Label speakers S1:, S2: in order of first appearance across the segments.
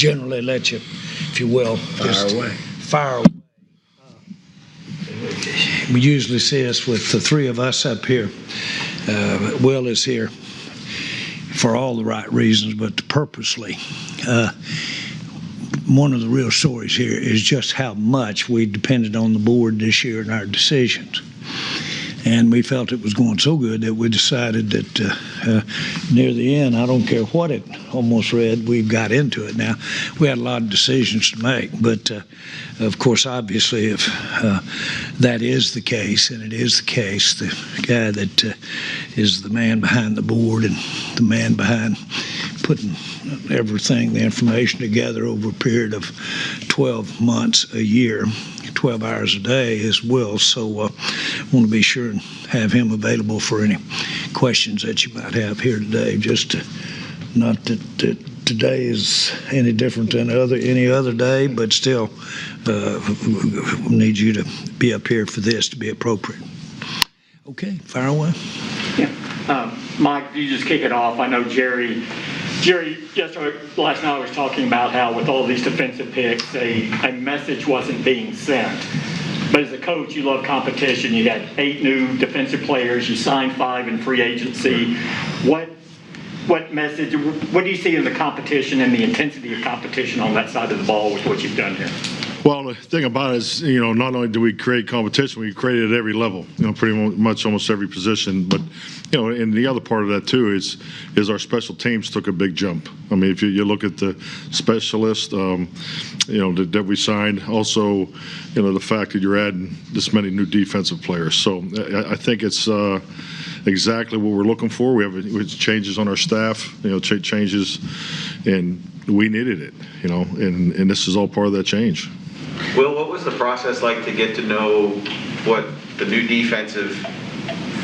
S1: generally let you, if you will, fire away. We usually see us with the three of us up here. Will is here for all the right reasons, but purposely. One of the real stories here is just how much we depended on the board this year in our decisions. And we felt it was going so good that we decided that near the end, I don't care what it almost read, we got into it. Now, we had a lot of decisions to make, but of course, obviously, if that is the case, and it is the case, the guy that is the man behind the board and the man behind putting everything, the information together over a period of 12 months a year, 12 hours a day is Will. So I want to be sure and have him available for any questions that you might have here today. Just not that today is any different than any other day, but still we need you to be up here for this to be appropriate. Okay, fire away.
S2: Yeah. Mike, you just kick it off. I know Jerry, yesterday, last night was talking about how with all these defensive picks, a message wasn't being sent. But as a coach, you love competition. You got 8 new defensive players. You signed 5 in free agency. What message, what do you see in the competition and the intensity of competition on that side of the ball with what you've done here?
S3: Well, the thing about it is, not only do we create competition, we create it at every level, pretty much almost every position. But, and the other part of that, too, is our special teams took a big jump. I mean, if you look at the specialists, that we signed, also, the fact that you're adding this many new defensive players. So I think it's exactly what we're looking for. We have changes on our staff, changes, and we needed it, and this is all part of that change.
S4: Will, what was the process like to get to know what the new defensive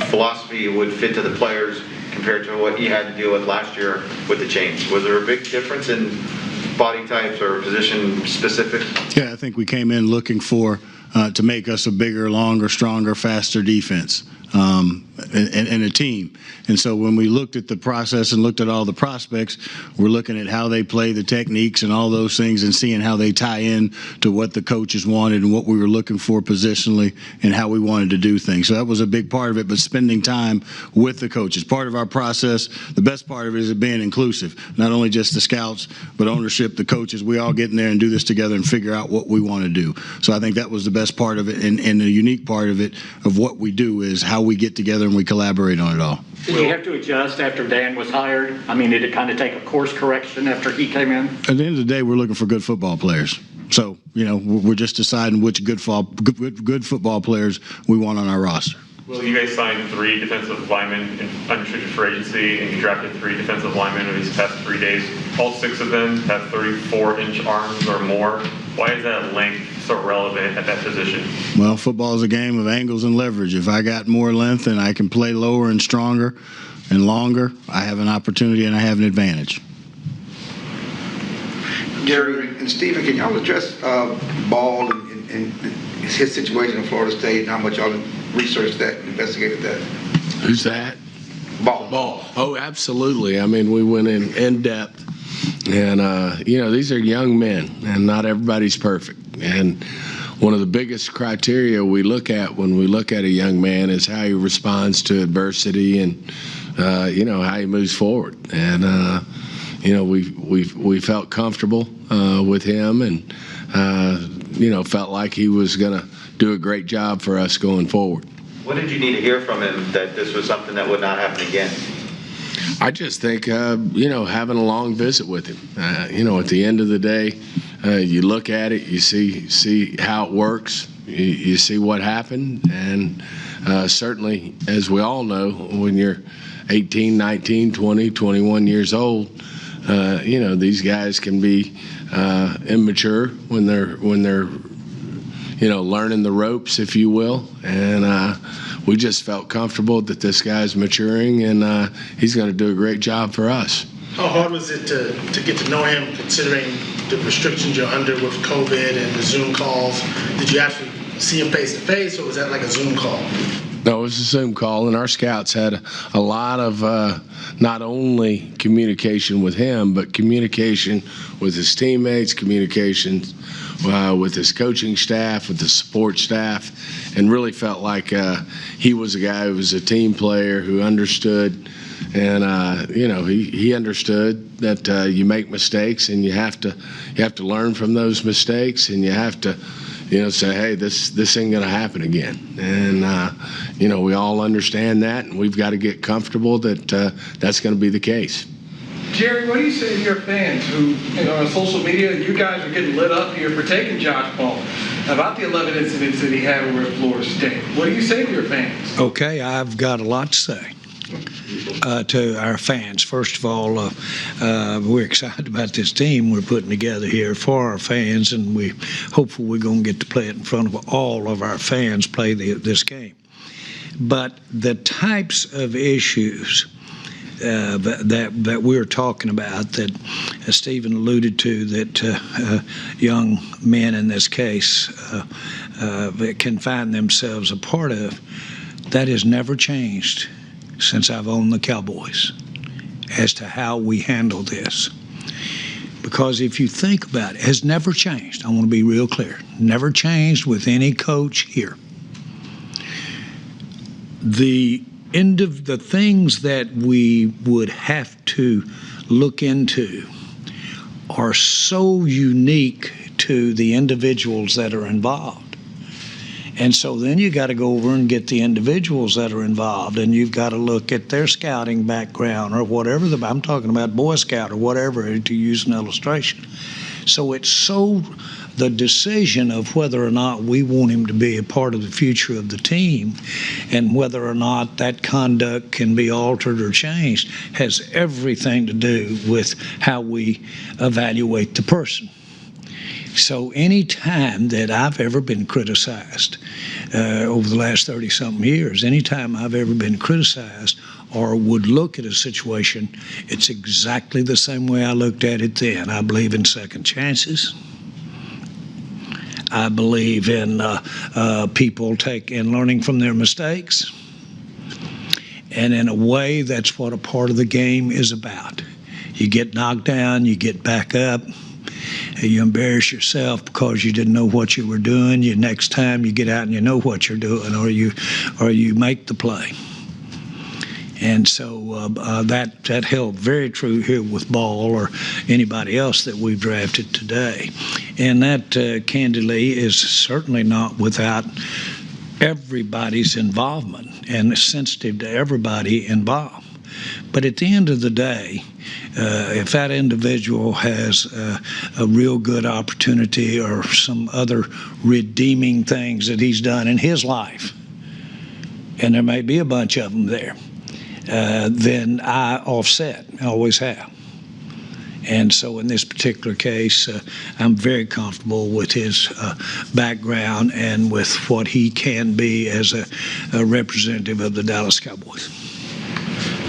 S4: philosophy would fit to the players compared to what you had to deal with last year with the change? Was there a big difference in body types or position specific?
S5: Yeah, I think we came in looking for to make us a bigger, longer, stronger, faster defense and a team. And so when we looked at the process and looked at all the prospects, we're looking at how they play, the techniques and all those things, and seeing how they tie in to what the coaches wanted and what we were looking for positionally and how we wanted to do things. So that was a big part of it, but spending time with the coaches. Part of our process, the best part of it is being inclusive, not only just the scouts, but ownership, the coaches. We all get in there and do this together and figure out what we want to do. So I think that was the best part of it, and the unique part of it, of what we do, is how we get together and we collaborate on it all.
S2: Did you have to adjust after Dan was hired? I mean, did it kind of take a course correction after he came in?
S5: At the end of the day, we're looking for good football players. So, we're just deciding which good football players we want on our roster.
S6: Well, you guys signed 3 defensive linemen in unrestricted free agency, and you drafted 3 defensive linemen in these past 3 days. All 6 of them have 34-inch arms or more. Why is that length so relevant at that position?
S5: Well, football is a game of angles and leverage. If I got more length and I can play lower and stronger and longer, I have an opportunity and I have an advantage.
S7: Jerry and Stephen, can y'all address Ball and his situation in Florida State and how much y'all researched that and investigated that?
S8: Who's that?
S7: Ball.
S8: Oh, absolutely. I mean, we went in depth. And, these are young men, and not everybody's perfect. And one of the biggest criteria we look at when we look at a young man is how he responds to adversity and, how he moves forward. And, we felt comfortable with him and, felt like he was going to do a great job for us going forward.
S4: What did you need to hear from him that this was something that would not happen again?
S8: I just think, having a long visit with him. At the end of the day, you look at it, you see how it works, you see what happened, and certainly, as we all know, when you're 18, 19, 20, 21 years old, these guys can be immature when they're learning the ropes, if you will, and we just felt comfortable that this guy's maturing and he's going to do a great job for us.
S9: How hard was it to get to know him, considering the restrictions you're under with COVID and the Zoom calls? Did you actually see him face to face, or was that like a Zoom call?
S8: No, it was a Zoom call, and our scouts had a lot of not only communication with him, but communication with his teammates, communication with his coaching staff, with the support staff, and really felt like he was a guy who was a team player who understood. And he understood that you make mistakes, and you have to learn from those mistakes, and you have to say, hey, this ain't going to happen again. And, we all understand that, and we've got to get comfortable that that's going to be the case.
S10: Jerry, what do you say to your fans who, on social media, you guys are getting lit up here for taking Josh Ball about the 11 incidents that he had over at Florida State? What do you say to your fans?
S1: Okay, I've got a lot to say. To our fans. First of all, we're excited about this team we're putting together here for our fans, and hopefully we're going to get to play it in front of all of our fans, play this game. But the types of issues that we're talking about, that Stephen alluded to, that young men in this case can find themselves a part of, that has never changed since I've owned the Cowboys as to how we handle this. Because if you think about it, it has never changed. I want to be real clear. Never changed with any coach here. The things that we would have to look into are so unique to the individuals that are involved. And so then you got to go over and get the individuals that are involved, and you've got to look at their scouting background or whatever. I'm talking about Boy Scout or whatever, to use an illustration. So it's the decision of whether or not we want him to be a part of the future of the team, and whether or not that conduct can be altered or changed, has everything to do with how we evaluate the person. So any time that I've ever been criticized over the last 30-something years, any time I've ever been criticized or would look at a situation, it's exactly the same way I looked at it then. I believe in second chances. I believe in people learning from their mistakes. And in a way, that's what a part of the game is about. You get knocked down, you get back up. You embarrass yourself because you didn't know what you were doing. Next time you get out and you know what you're doing, or you make the play. And so that held very true here with Ball or anybody else that we've drafted today. And that, candidly, is certainly not without everybody's involvement and sensitive to everybody involved. But at the end of the day, if that individual has a real good opportunity or some other redeeming things that he's done in his life, and there may be a bunch of them there, then I offset, I always have. And so in this particular case, I'm very comfortable with his background and with what he can be as a representative of the Dallas Cowboys.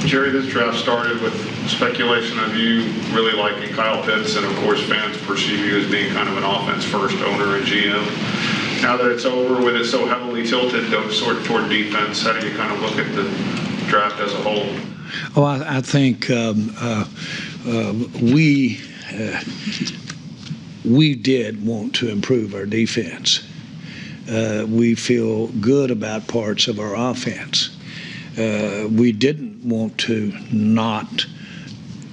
S11: Jerry, this draft started with speculation of you really liking Kyle Pitts, and of course fans perceive you as being kind of an offense-first owner and GM. Now that it's over, with it so heavily tilted toward defense, how do you kind of look at the draft as a whole?
S1: Oh, I think we did want to improve our defense. We feel good about parts of our offense. We didn't want to not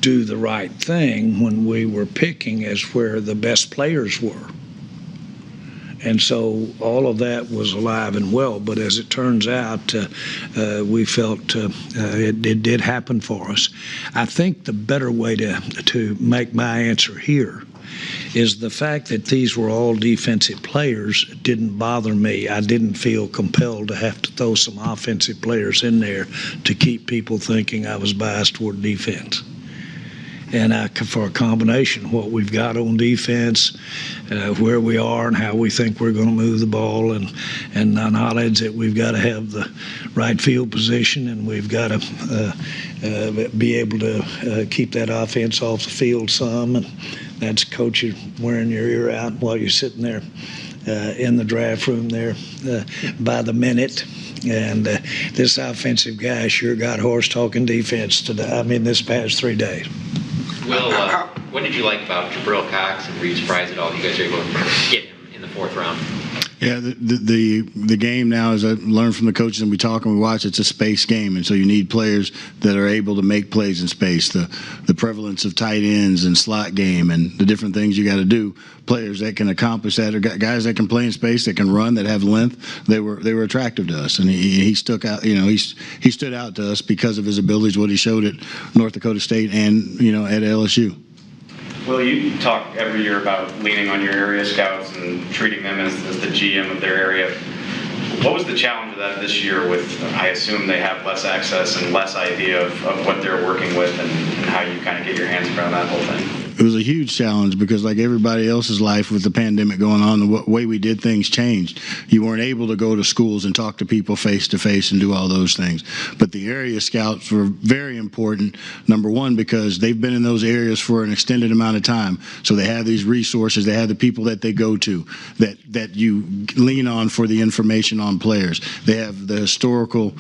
S1: do the right thing when we were picking as where the best players were. And so all of that was alive and well. But as it turns out, we felt it did happen for us. I think the better way to make my answer here is the fact that these were all defensive players didn't bother me. I didn't feel compelled to have to throw some offensive players in there to keep people thinking I was biased toward defense. And for a combination of what we've got on defense, where we are and how we think we're going to move the ball, and the knowledge that we've got to have the right field position, and we've got to be able to keep that offense off the field some, and that's coach wearing your ear out while you're sitting there in the draft room there by the minute And this offensive guy sure got horse talking defense today. I mean, this past 3 days.
S12: Will, what did you like about Jabril Cox, and were you surprised at all you guys were able to get him in the 4th round?
S5: Yeah, the game now, as I learned from the coaches and we talk and we watch, it's a space game, and so you need players that are able to make plays in space. The prevalence of tight ends and slot game and the different things you got to do. Players that can accomplish that, or guys that can play in space, that can run, that have length. They were attractive to us, and he stuck out. He stood out to us because of his abilities, what he showed at North Dakota State and at LSU.
S13: Will, you talk every year about leaning on your area scouts and treating them as the GM of their area. What was the challenge of that this year with, I assume they have less access and less idea of what they're working with and how you kind of get your hands around that whole thing?
S5: It was a huge challenge because, like everybody else's life with the pandemic going on, the way we did things changed. You weren't able to go to schools and talk to people face to face and do all those things. But the area scouts were very important, number one, because they've been in those areas for an extended amount of time. So they have these resources, they have the people that they go to that you lean on for the information on players. They have the historical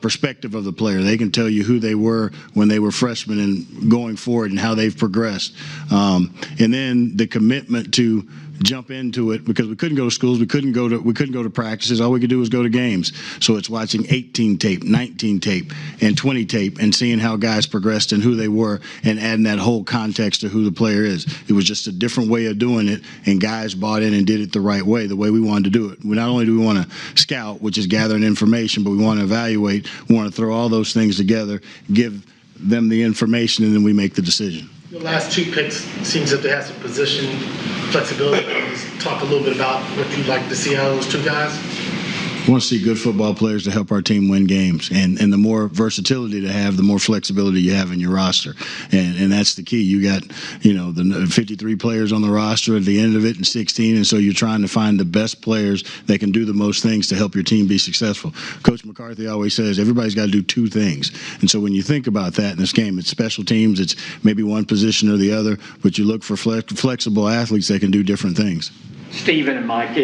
S5: perspective of the player. They can tell you who they were when they were freshmen and going forward and how they've progressed. And then the commitment to jump into it, because we couldn't go to schools, we couldn't go to practices. All we could do was go to games. So it's watching 18 tape, 19 tape, and 20 tape, and seeing how guys progressed and who they were, and adding that whole context to who the player is. It was just a different way of doing it, and guys bought in and did it the right way, the way we wanted to do it. Not only do we want to scout, which is gathering information, but we want to evaluate. We want to throw all those things together, give them the information, and then we make the decision.
S9: The last 2 picks seems that they have some position flexibility. Just talk a little bit about what you'd like to see out of those 2 guys.
S5: We want to see good football players to help our team win games, and the more versatility to have, the more flexibility you have in your roster, and that's the key. You got the 53 players on the roster at the end of it, and 16, and so you're trying to find the best players that can do the most things to help your team be successful. Coach McCarthy always says everybody's got to do 2 things, and so when you think about that in this game, it's special teams, it's maybe one position or the other, but you look for flexible athletes that can do different things.
S2: Stephen and Mike,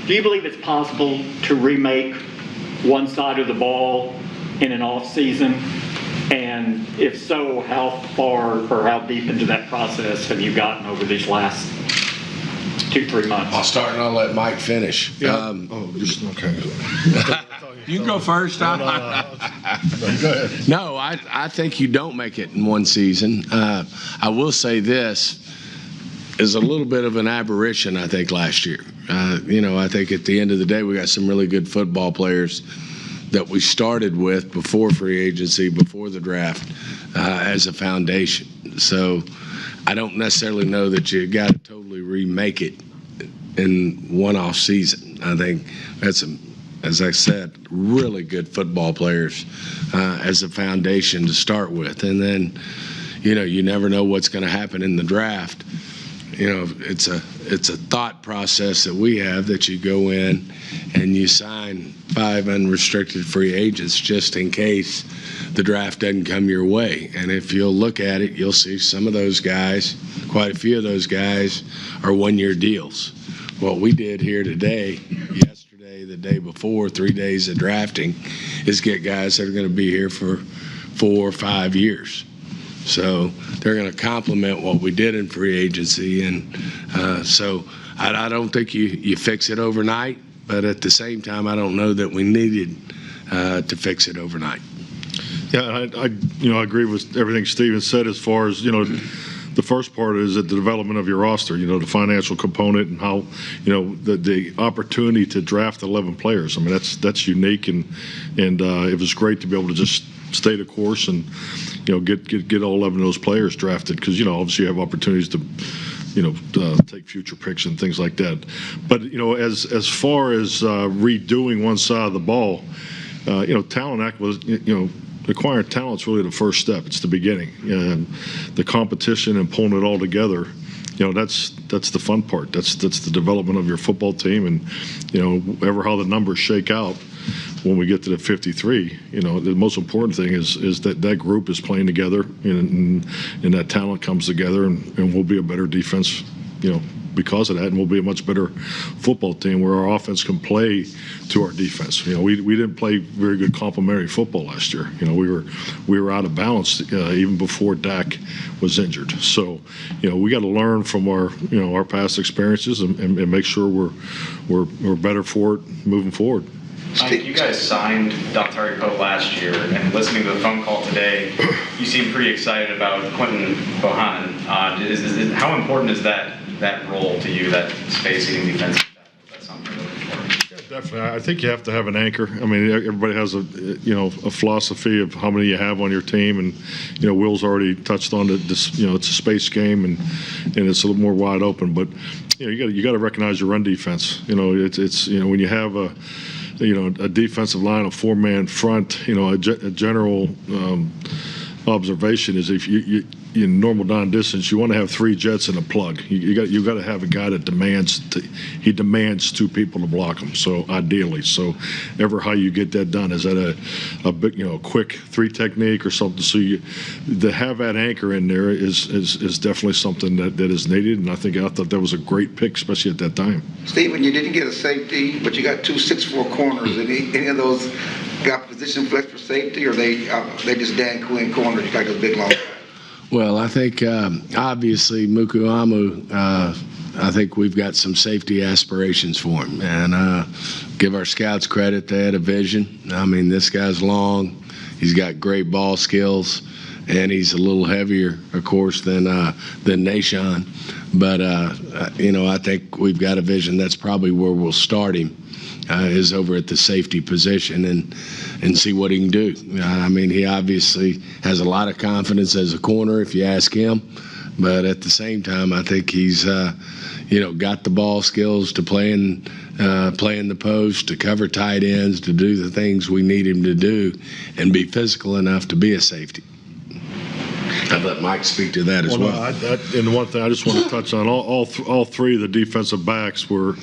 S2: do you believe it's possible to remake one side of the ball in an off season? And if so, how far or how deep into that process have you gotten over these last 2-3 months?
S8: I'll start and I'll let Mike finish.
S3: Okay.
S8: You can go first.
S3: No, go ahead.
S8: No, I think you don't make it in one season. I will say this is a little bit of an aberration, I think, last year. I think at the end of the day, we got some really good football players that we started with before free agency, before the draft, as a foundation. So I don't necessarily know that you got to totally remake it in one off season. I think that's as I said, really good football players as a foundation to start with. And then, you never know what's going to happen in the draft. It's a thought process that we have, that you go in and you sign 5 unrestricted free agents just in case the draft doesn't come your way. And if you'll look at it, you'll see some of those guys, quite a few of those guys, are 1-year deals. What we did here today, yesterday, the day before, 3 days of drafting, is get guys that are going to be here for 4 or 5 years. So they're going to complement what we did in free agency. And so I don't think you fix it overnight, but at the same time, I don't know that we needed to fix it overnight.
S3: Yeah, I agree with everything Steven said as far as, the first part is that the development of your roster, the financial component and how, the opportunity to draft 11 players. I mean, that's unique, and it was great to be able to just stay the course and, get all 11 of those players drafted, because, obviously you have opportunities to, take future picks and things like that. But, as far as redoing one side of the ball, talent acquisition, acquiring talent's really the first step. It's the beginning. The competition and pulling it all together, that's the fun part. That's the development of your football team, and how the numbers shake out when we get to the 53. The most important thing is that group is playing together, and that talent comes together, and we'll be a better defense, because of that, and we'll be a much better football team where our offense can play to our defense. We didn't play very good complementary football last year. We were out of balance even before Dak was injured. So, we got to learn from our past experiences and make sure we're better for it moving forward.
S13: Mike, you guys signed Dr. Poe last year, and listening to the phone call today, you seem pretty excited about Quentin Bohannon. How important is that role to you, that space-eating defensive tackle? That's something you're looking for.
S3: Yeah, definitely. I think you have to have an anchor. I mean, everybody has a philosophy of how many you have on your team, and Will's already touched on it. It's a space game, and it's a little more wide open. But you got to recognize your run defense. It's when you have a defensive line, a four-man front, a general observation is if you in normal down distance, you want to have three jets and a plug. You got to have a guy that demands two people to block him. So ideally, how you get that done is that a big quick three technique or something. So to have that anchor in there is definitely something that is needed. And I thought that was a great pick, especially at that time.
S7: Stephen, you didn't get a safety, but you got 2 6'4" corners. Any of those got position flex for safety, or they just Dan Quinn corners like a big long guy?
S8: Well, I think obviously Mukuamu, I think we've got some safety aspirations for him. And give our scouts credit, they had a vision. I mean, this guy's long. He's got great ball skills, and he's a little heavier, of course, than Nashon. But, I think we've got a vision. That's probably where we'll start him. Is over at the safety position and see what he can do. I mean, he obviously has a lot of confidence as a corner, if you ask him. But at the same time, I think he's, got the ball skills to play in the post, to cover tight ends, to do the things we need him to do, and be physical enough to be a safety. I'd let Mike speak to that as well.
S3: And one thing I just want to touch on, all three of the defensive backs were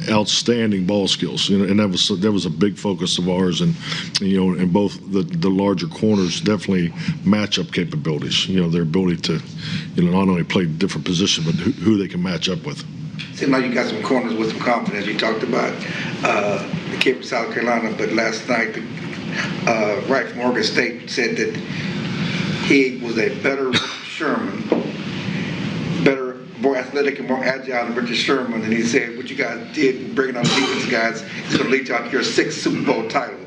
S3: outstanding ball skills, and that was a big focus of ours, and both the larger corners definitely matchup capabilities, their ability to not only play different positions but who they can match up with.
S7: Seems like you got some corners with some confidence. You talked about the kid from South Carolina, but last night Wright from Oregon State said that he was a better Sherman, more athletic and more agile than Richard Sherman, and he said what you guys did bringing on the defense guys is going to lead you out to your 6th Super Bowl title.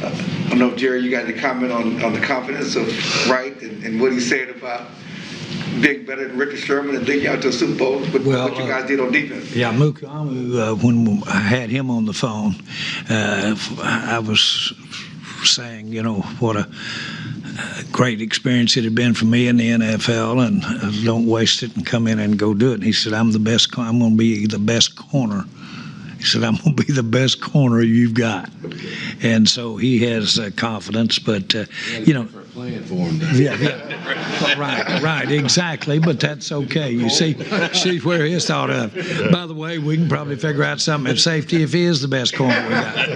S7: I don't know, Jerry, you got any comment on the confidence of Wright and what he said about being better than Richard Sherman and leading you out to a Super Bowl with what you guys did on defense?
S1: Yeah, Mukuamu, when I had him on the phone, I was saying, what a great experience it had been for me in the NFL, and don't waste it and come in and go do it. And he said, I'm going to be the best corner. He said, I'm going to be the best corner you've got. And so he has confidence, but,
S8: playing for him.
S1: Right, exactly, but that's okay. You see where his thought of. By the way, we can probably figure out something at safety if he is the best corner we got.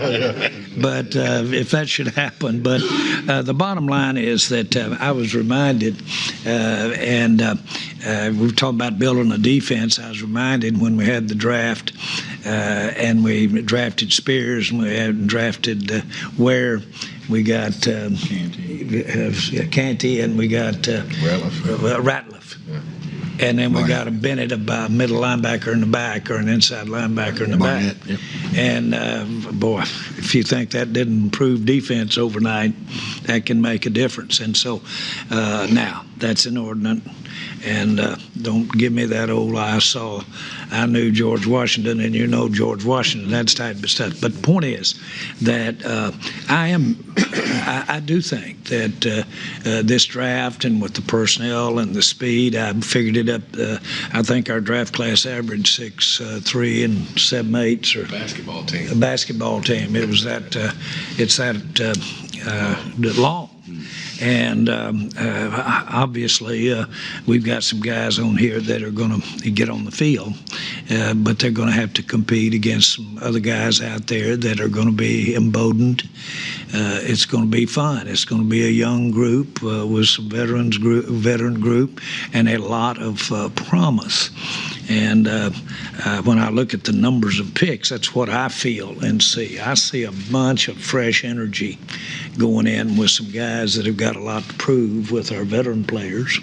S1: But if that should happen. But the bottom line is that I was reminded, and we were talking about building a defense. I was reminded when we had the draft, and we drafted Spears, and we had drafted Ware. We got Canty, and we got Ratliff. Yeah. And then we got a Bennett, a middle linebacker in the back, or an inside linebacker in the back. Yep. And, boy, if you think that didn't improve defense overnight, that can make a difference. And so now that's inordinate. And don't give me that old I knew George Washington, and George Washington, that's type of stuff. But the point is that I do think that this draft, and with the personnel and the speed, I figured it up. I think our draft class averaged 6'3" and 7'8" or a basketball team. It was it's that long. And obviously, we've got some guys on here that are going to get on the field, but they're going to have to compete against some other guys out there that are going to be emboldened. It's going to be fun. It's going to be a young group with some veteran group, and a lot of promise. And when I look at the numbers of picks, that's what I feel and see. I see a bunch of fresh energy going in with some guys that have got a lot to prove with our veteran players.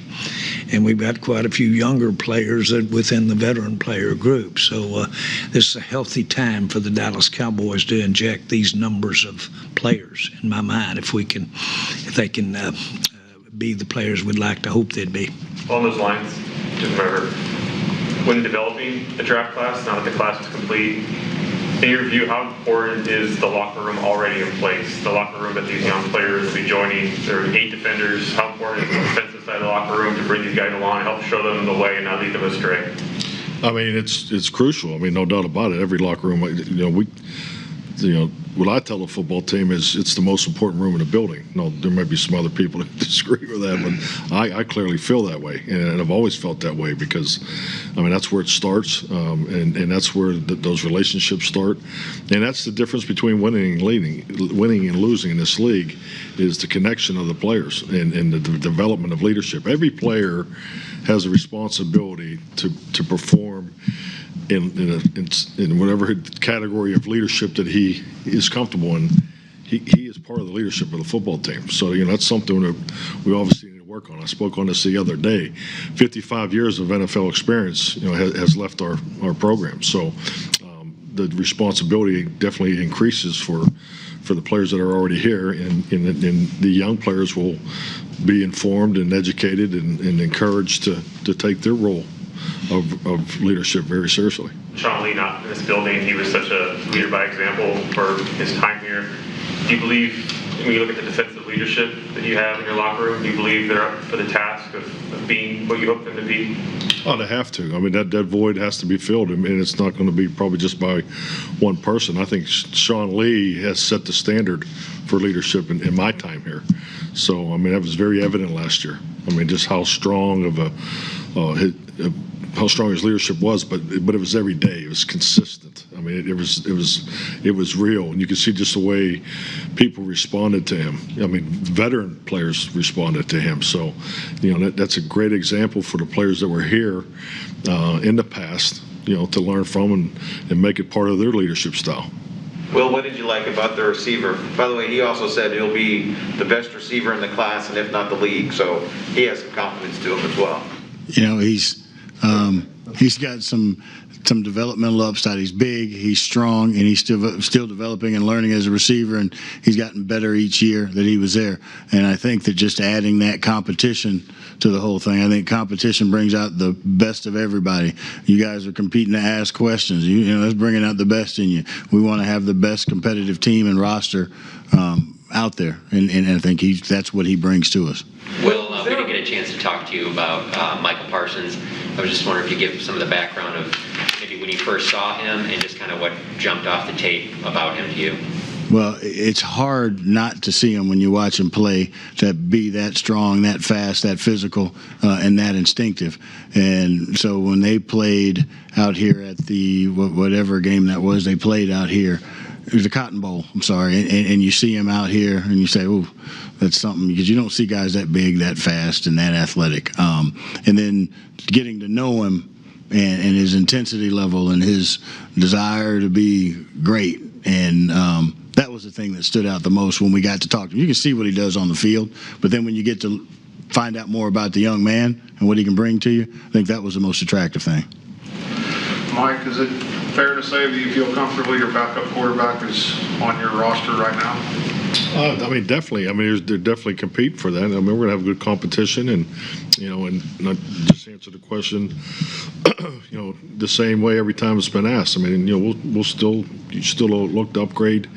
S1: And we've got quite a few younger players within the veteran player group. So this is a healthy time for the Dallas Cowboys to inject these numbers of players, in my mind, if they can be the players we'd like to hope they'd be.
S6: Along those lines, just remember, when developing a draft class, now that the class is complete, in your view, how important is the locker room already in place? The locker room that these young players will be joining, there are 8 defenders. How important is the defensive side of the locker room to bring these guys along and help show them the way and not lead them astray?
S3: I mean, it's crucial. I mean, no doubt about it. Every locker room, what I tell the football team is it's the most important room in the building. No, there might be some other people that disagree with that, but I clearly feel that way, and I've always felt that way because, I mean, that's where it starts, and that's where those relationships start, and that's the difference between winning and losing in this league is the connection of the players and the development of leadership. Every player has a responsibility to perform in whatever category of leadership that he is comfortable in. He is part of the leadership of the football team. So, that's something that we obviously need to work on. I spoke on this the other day. 55 years of NFL experience, has left our program. So the responsibility definitely increases for the players that are already here, and the young players will be informed and educated and encouraged to take their role of leadership very seriously.
S6: Sean Lee not in this building, he was such a leader by example for his time here. Do you believe, when you look at the defensive leadership that you have in your locker room, do you believe they're up for the task of being what you hope them to be?
S3: Oh, they have to. I mean, that void has to be filled, and it's not going to be probably just by one person. I think Sean Lee has set the standard for leadership in my time here. So, I mean, that was very evident last year. I mean, just how strong of how strong his leadership was, but it was every day. It was consistent. I mean, it was real, and you could see just the way people responded to him. I mean, veteran players responded to him. So, that's a great example for the players that were here in the past, to learn from and make it part of their leadership style.
S4: Will, what did you like about the receiver? By the way, he also said he'll be the best receiver in the class, and if not the league. So he has some confidence to him as well.
S5: He's got some developmental upside. He's big, he's strong, and he's still developing and learning as a receiver, and he's gotten better each year that he was there. And I think that just adding that competition to the whole thing, I think competition brings out the best of everybody. You guys are competing to ask questions. That's bringing out the best in you. We want to have the best competitive team and roster out there, and I think that's what he brings to us.
S12: Will, we didn't get a chance to talk to you about Micah Parsons. I was just wondering if you could give some of the background of maybe when you first saw him and just kind of what jumped off the tape about him to you.
S5: Well, it's hard not to see him when you watch him play, to be that strong, that fast, that physical, and that instinctive. And so when they played out here at the whatever game that was, they played out here. It was the Cotton Bowl, I'm sorry, and you see him out here and you say, oh, that's something, because you don't see guys that big, that fast, and that athletic. And then getting to know him and his intensity level and his desire to be great, and that was the thing that stood out the most when we got to talk to him. You can see what he does on the field, but then when you get to find out more about the young man and what he can bring to you, I think that was the most attractive thing.
S11: Mike, is it fair to say that you feel comfortable your backup quarterback is on your roster right now?
S3: I mean, definitely. I mean, they're definitely compete for that. I mean, we're going to have good competition, and and not just answer the question, the same way every time it's been asked. I mean, we'll still look to upgrade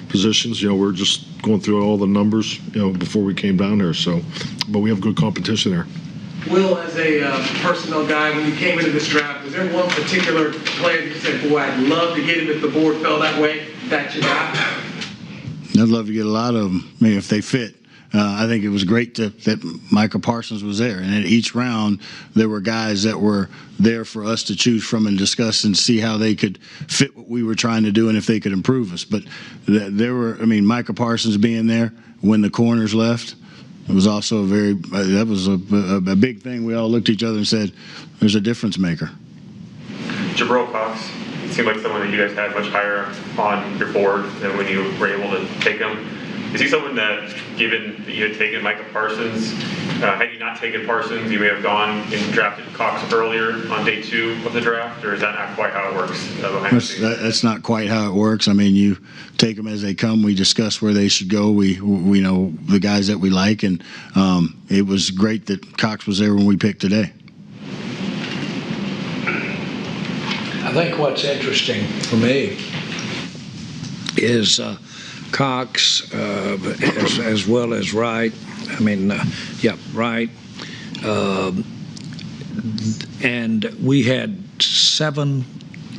S3: positions. We're just going through all the numbers, before we came down there. So, but we have good competition there.
S10: Will, as a personnel guy, when you came into this draft, was there one particular player that you said, boy, I'd love to get him if the board fell that way, that you got?
S5: I'd love to get a lot of them, if they fit. I think it was great that Micah Parsons was there. And at each round, there were guys that were there for us to choose from and discuss and see how they could fit what we were trying to do and if they could improve us. But Micah Parsons being there when the corners left, it was also a big thing. We all looked at each other and said, there's a difference maker.
S6: Jabril Cox, it seemed like someone that you guys had much higher on your board than when you were able to take him. Is he someone that, given that you had taken Micah Parsons, had you not taken Parsons, you may have gone and drafted Cox earlier on day 2 of the draft, or is that not quite how it works behind the scenes?
S5: That's not quite how it works. I mean, you take them as they come. We discuss where they should go. We know the guys that we like, and it was great that Cox was there when we picked today.
S1: I think what's interesting for me is Cox, as well as Wright. Wright. And we had 7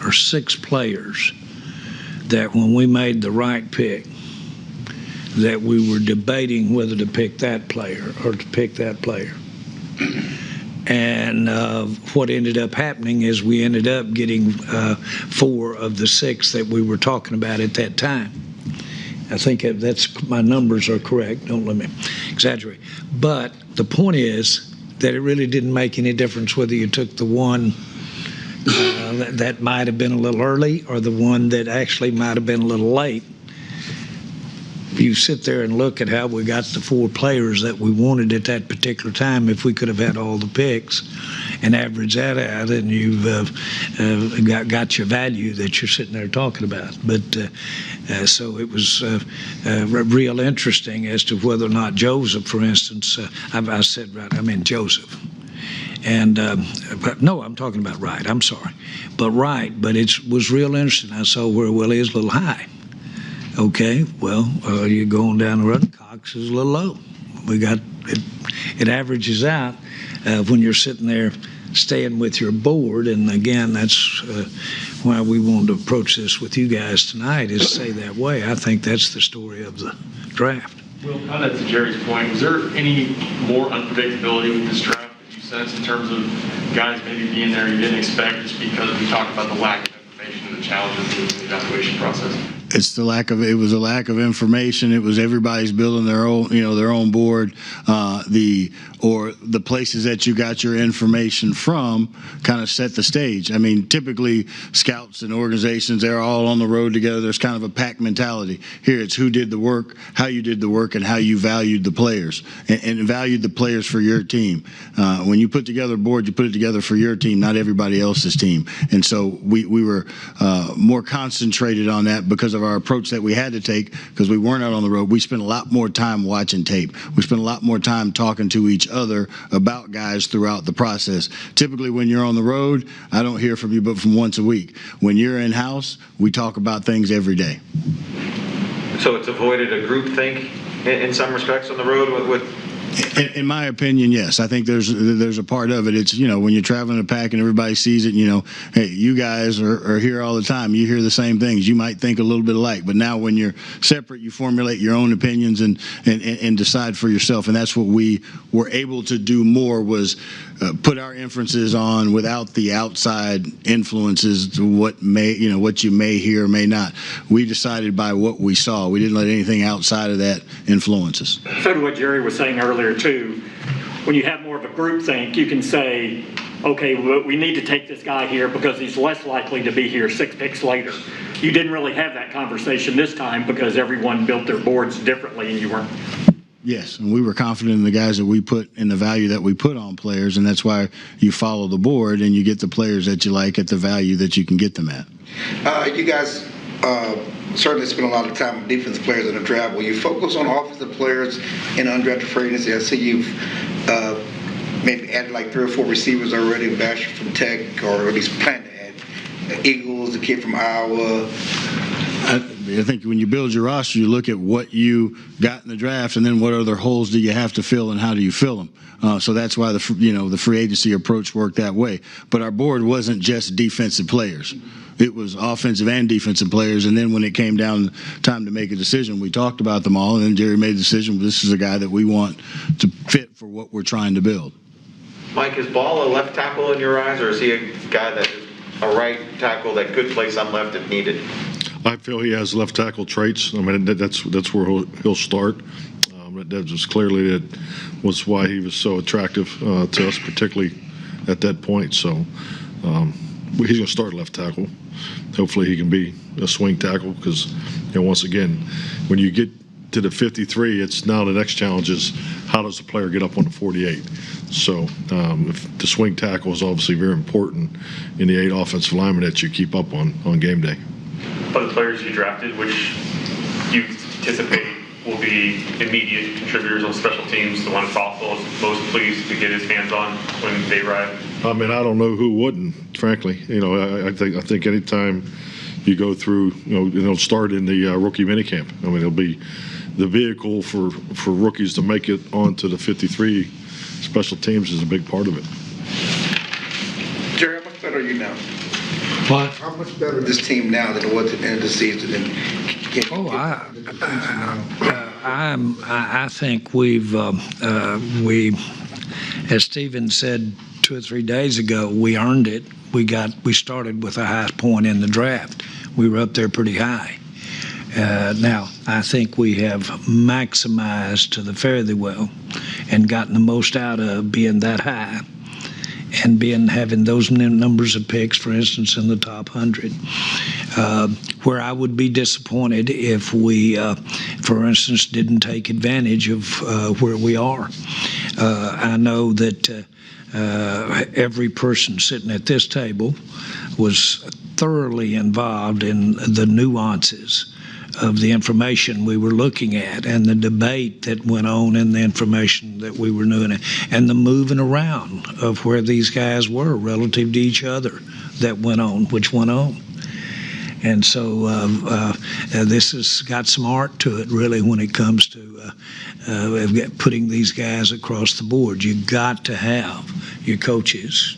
S1: or 6 players that when we made the right pick, that we were debating whether to pick that player or to pick that player. And what ended up happening is we ended up getting 4 of the 6 that we were talking about at that time. I think that's my numbers are correct. Don't let me exaggerate. But the point is that it really didn't make any difference whether you took the one that might have been a little early or the one that actually might have been a little late. You sit there and look at how we got the 4 players that we wanted at that particular time. If we could have had all the picks and average that out, and you've got your value that you're sitting there talking about. But so it was real interesting as to whether or not Joseph, for instance, I said right, I mean Joseph. And no, I'm talking about Wright. I'm sorry, but Wright. But it was real interesting. I saw where Willie is a little high. Okay, well, you're going down the road. Cox is a little low. We got it. It averages out when you're sitting there staying with your board. And again, that's why we wanted to approach this with you guys tonight, is say that way. I think that's the story of the draft.
S14: Well, kind of to Jerry's point, was there any more unpredictability with this draft that you sense in terms of guys maybe being there you didn't expect, just because we talked about the lack of information and the challenges in the evaluation process?
S5: It was a lack of information. It was everybody's building their own board. The places that you got your information from kind of set the stage. I mean, typically scouts and organizations, they're all on the road together. There's kind of a pack mentality. Here it's who did the work, how you did the work, and how you valued the players and valued the players for your team. When you put together a board, you put it together for your team, not everybody else's team. And so we were more concentrated on that because of our approach that we had to take, because we weren't out on the road. We spent a lot more time watching tape. We spent a lot more time talking to each other about guys throughout the process. Typically when you're on the road, I don't hear from you but from once a week. When you're in-house, we talk about things every day.
S4: So it's avoided a group think in some respects on the road with
S5: In my opinion, yes. I think there's a part of it. It's, when you're traveling a pack and everybody sees it, hey, you guys are here all the time. You hear the same things. You might think a little bit alike. But now when you're separate, you formulate your own opinions and decide for yourself. And that's what we were able to do more, was put our inferences on without the outside influences to what you may hear or may not. We decided by what we saw. We didn't let anything outside of that influence us.
S2: So to what Jerry was saying earlier too, when you have more of a group think, you can say, okay, we need to take this guy here because he's less likely to be here 6 picks later. You didn't really have that conversation this time because everyone built their boards differently and you weren't.
S5: Yes, and we were confident in the guys that we put in the value that we put on players, and that's why you follow the board and you get the players that you like at the value that you can get them at.
S7: You guys certainly spend a lot of time with defensive players in the draft. Will you focus on offensive players in undrafted free agency? I see you've maybe added like 3 or 4 receivers already, Basher from Tech, or at least plan to add Eagles, the kid from Iowa.
S5: I think when you build your roster, you look at what you got in the draft, and then what other holes do you have to fill, and how do you fill them? So that's why the free agency approach worked that way. But our board wasn't just defensive players; it was offensive and defensive players. And then when it came down time to make a decision, we talked about them all, and then Jerry made the decision. This is a guy that we want to fit for what we're trying to build.
S4: Mike, is Ball a left tackle in your eyes, or is he a guy that is a right tackle that could play some left if needed?
S3: I feel he has left tackle traits. I mean, that's where he'll start. That was clearly was why he was so attractive to us, particularly at that point. So he's going to start left tackle. Hopefully he can be a swing tackle because, once again, when you get to the 53, it's now the next challenge is how does the player get up on the 48? So if the swing tackle is obviously very important in the 8 offensive linemen that you keep up on game day.
S6: Of the players you drafted, which you anticipate will be immediate contributors on special teams, the one Fossil is most pleased to get his hands on when they arrive?
S3: I mean, I don't know who wouldn't, frankly. I think anytime you go through, it'll start in the rookie minicamp. I mean, it'll be the vehicle for rookies to make it onto the 53 special teams is a big part of it.
S7: Jerry, how much better are you now?
S1: What?
S7: How much better is this team now than it was at the end of the season?
S1: I think we, as Stephen said 2 or 3 days ago, we earned it. We started with the highest point in the draft. We were up there pretty high. Now, I think we have maximized to the fairly well and gotten the most out of being that high and having those numbers of picks, for instance, in the top 100. Where I would be disappointed if we, for instance, didn't take advantage of where we are. I know that every person sitting at this table was thoroughly involved in the nuances of the information we were looking at and the debate that went on in the information that we were doing and the moving around of where these guys were relative to each other that went on, which went on. And so this has got some art to it, really, when it comes to putting these guys across the board. You got to have your coaches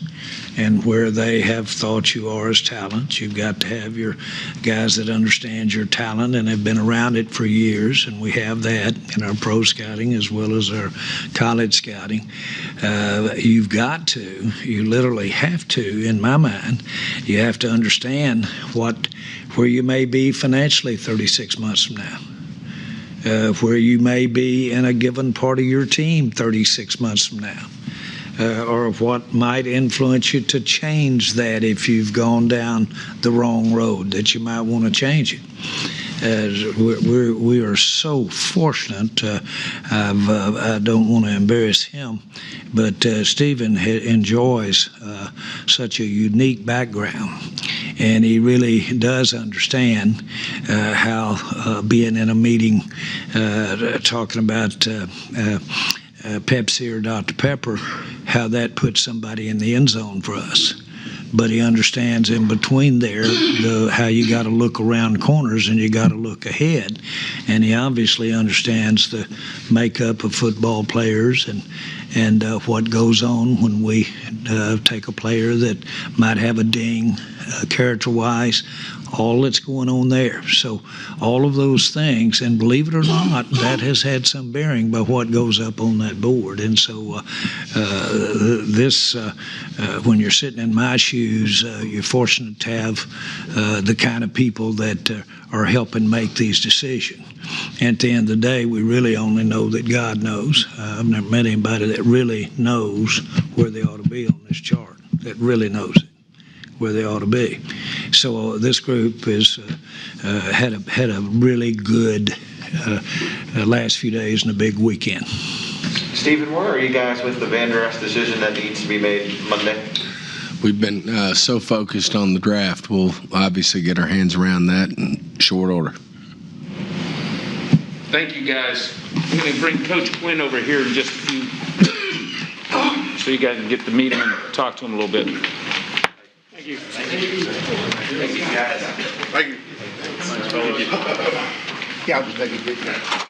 S1: and where they have thought you are as talent. You've got to have your guys that understand your talent and have been around it for years, and we have that in our pro scouting as well as our college scouting. You literally have to, in my mind, you have to understand where you may be financially 36 months from now, where you may be in a given part of your team 36 months from now. Or what might influence you to change that if you've gone down the wrong road, that you might want to change it. We are so fortunate. I don't want to embarrass him, but Stephen enjoys such a unique background, and he really does understand how being in a meeting talking about Pepsi or Dr. Pepper, how that puts somebody in the end zone for us. But he understands in between there how you got to look around corners and you got to look ahead. And he obviously understands the makeup of football players and what goes on when we take a player that might have a ding character-wise, all that's going on there. So all of those things, and believe it or not, that has had some bearing by what goes up on that board. And so when you're sitting in my shoes, you're fortunate to have the kind of people that are helping make these decisions. And at the end of the day, we really only know that God knows. I've never met anybody that really knows where they ought to be on this chart, that really knows it, where they ought to be. So this group has had a really good last few days and a big weekend.
S4: Stephen, where are you guys with the Van Der Esch decision that needs to be made Monday?
S8: We've been so focused on the draft. We'll obviously get our hands around that in short order.
S15: Thank you, guys. I'm going to bring Coach Quinn over here in just a few, so you guys can get the meeting and talk to him a little bit.
S2: Thank you.
S4: Thank you, guys.
S7: Thank you.
S15: Thanks, all of you.
S7: Yeah, I'll just make it good.